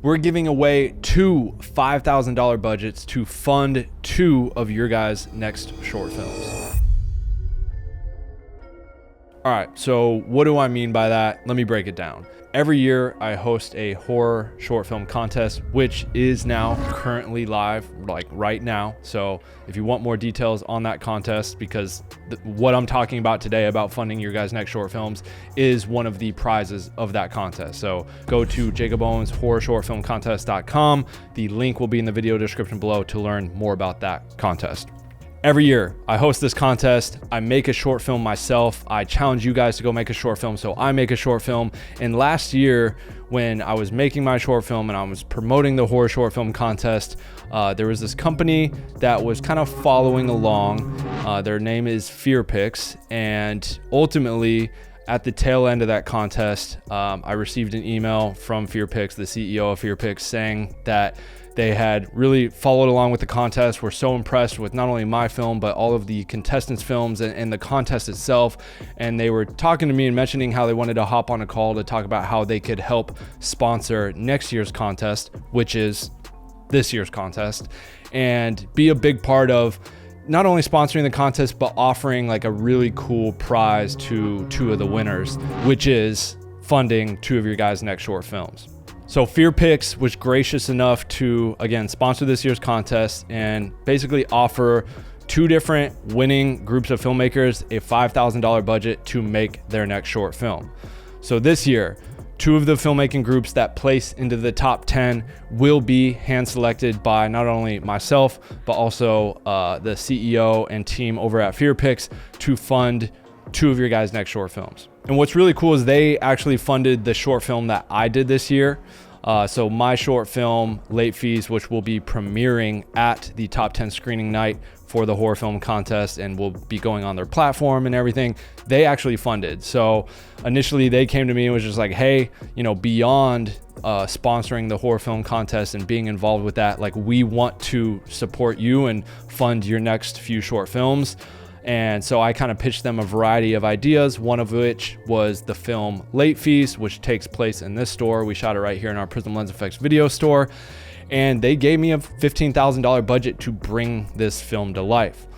we're giving away 2 $5,000 budgets to fund 2 of your guys' next short films. All right, so what do I mean by that? Let me break it down. Every year I host a horror short film contest, which is now currently live, like right now. So if you want more details on that contest, because what I'm talking about today about funding your guys' next short films is one of the prizes of that contest. So go to Jakob Owens horrorshortfilmcontest.com. The link will be in the video description below to learn more about that contest. Every year I host this contest. I make a short film myself. I challenge you guys to go make a short film, so I make a short film. And last year when I was making my short film and I was promoting the horror short film contest, there was this company that was kind of following along. Their name is Fear Pix, and ultimately at the tail end of that contest, I received an email from Fear Pix, the CEO of Fear Pix, saying that they had really followed along with the contest, were so impressed with not only my film, but all of the contestants' films and the contest itself. And they were talking to me and mentioning how they wanted to hop on a call to talk about how they could help sponsor next year's contest, which is this year's contest, and be a big part of not only sponsoring the contest, but offering like a really cool prize to 2 of the winners, which is funding 2 of your guys' next short films. So Fear Pix was gracious enough to, again, sponsor this year's contest and basically offer 2 different winning groups of filmmakers a $5,000 budget to make their next short film. So this year, 2 of the filmmaking groups that place into the top 10 will be hand selected by not only myself, but also the CEO and team over at Fear Pix to fund 2 of your guys' next short films. And what's really cool is they actually funded the short film that I did this year. So my short film, Late Fees, which will be premiering at the top 10 screening night for the horror film contest and will be going on their platform and everything, they actually funded. So initially they came to me and was just like, hey, you know, beyond sponsoring the horror film contest and being involved with that, like, we want to support you and fund your next few short films. And so I kind of pitched them a variety of ideas, one of which was the film Late Feast, which takes place in this store. We shot it right here in our Prism Lens Effects video store. And they gave me a $15,000 budget to bring this film to life.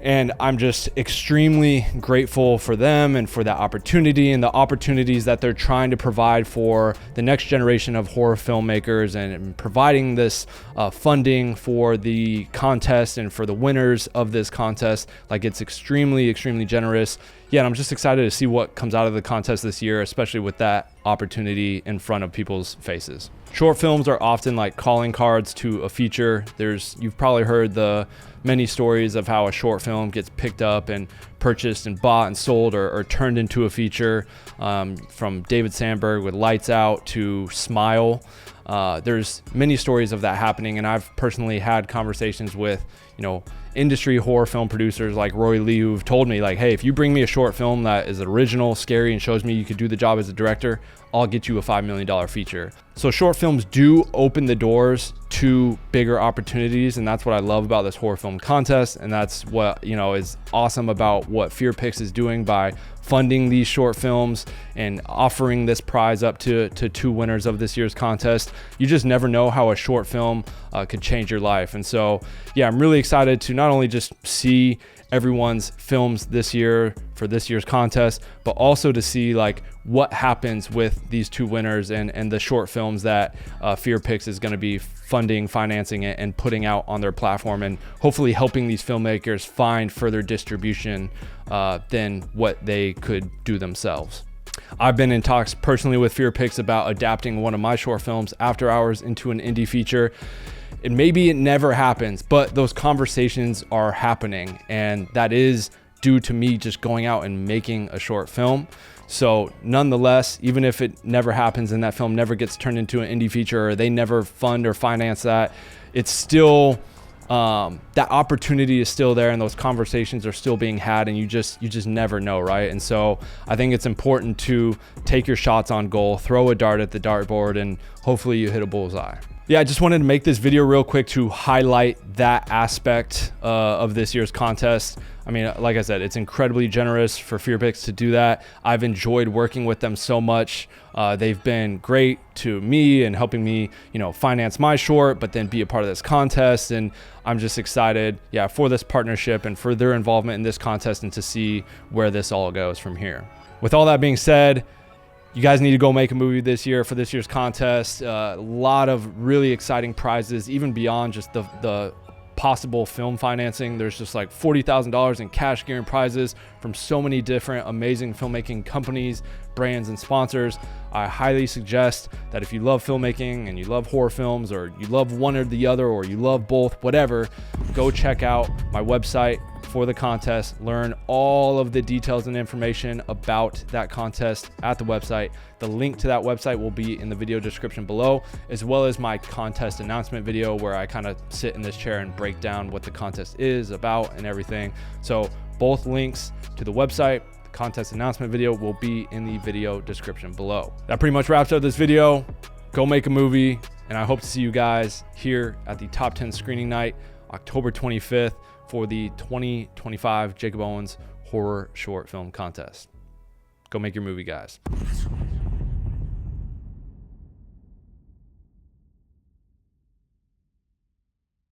And I'm just extremely grateful for them and for that opportunity and the opportunities that they're trying to provide for the next generation of horror filmmakers, and providing this funding for the contest and for the winners of this contest. Like, it's extremely, extremely generous. Yeah, and I'm just excited to see what comes out of the contest this year, especially with that opportunity in front of people's faces. Short films are often like calling cards to a feature. You've probably heard the many stories of how a short film gets picked up and purchased and bought and sold or turned into a feature, from David Sandberg with Lights Out to Smile. There's many stories of that happening, and I've personally had conversations with, you know, industry horror film producers like Roy Lee, who've told me, like, hey, if you bring me a short film that is original, scary, and shows me you could do the job as a director, I'll get you a $5 million feature. So short films do open the doors to bigger opportunities, and that's what I love about this horror film contest. And that's what, you know, is awesome about what Fear Pix is doing by funding these short films and offering this prize up to 2 winners of this year's contest. You just never know how a short film could change your life. And so, yeah, I'm really excited to not only just see everyone's films this year for this year's contest, but also to see like what happens with these 2 winners and the short films that Fear Pix is going to be funding, financing it, and putting out on their platform, and hopefully helping these filmmakers find further distribution than what they could do themselves. I've been in talks personally with Fear Pix about adapting one of my short films, After Hours, into an indie feature. And maybe it never happens, but those conversations are happening, and that is due to me just going out and making a short film. So nonetheless, even if it never happens and that film never gets turned into an indie feature, or they never fund or finance that, it's still, that opportunity is still there, and those conversations are still being had, and you just never know, right? And so I think it's important to take your shots on goal, throw a dart at the dartboard, and hopefully you hit a bullseye. Yeah, I just wanted to make this video real quick to highlight that aspect of this year's contest. I mean, like I said, it's incredibly generous for Fear Pix to do that. I've enjoyed working with them so much. They've been great to me and helping me, finance my short, but then be a part of this contest. And I'm just excited, for this partnership and for their involvement in this contest and to see where this all goes from here. With all that being said, you guys need to go make a movie this year for this year's contest. A lot of really exciting prizes, even beyond just the possible film financing. There's just like $40,000 in cash guaranteed prizes from so many different amazing filmmaking companies, brands, and sponsors. I highly suggest that if you love filmmaking and you love horror films, or you love one or the other, or you love both, whatever, go check out my website for the contest. Learn all of the details and information about that contest at the website. The link to that website will be in the video description below, as well as my contest announcement video where I kind of sit in this chair and break down what the contest is about and everything. So both links to the website, the contest announcement video will be in the video description below. That pretty much wraps up this video. Go make a movie, and I hope to see you guys here at the Top 10 screening night, October 25th, for the 2025 Jakob Owens Horror Short Film Contest. Go make your movie, guys.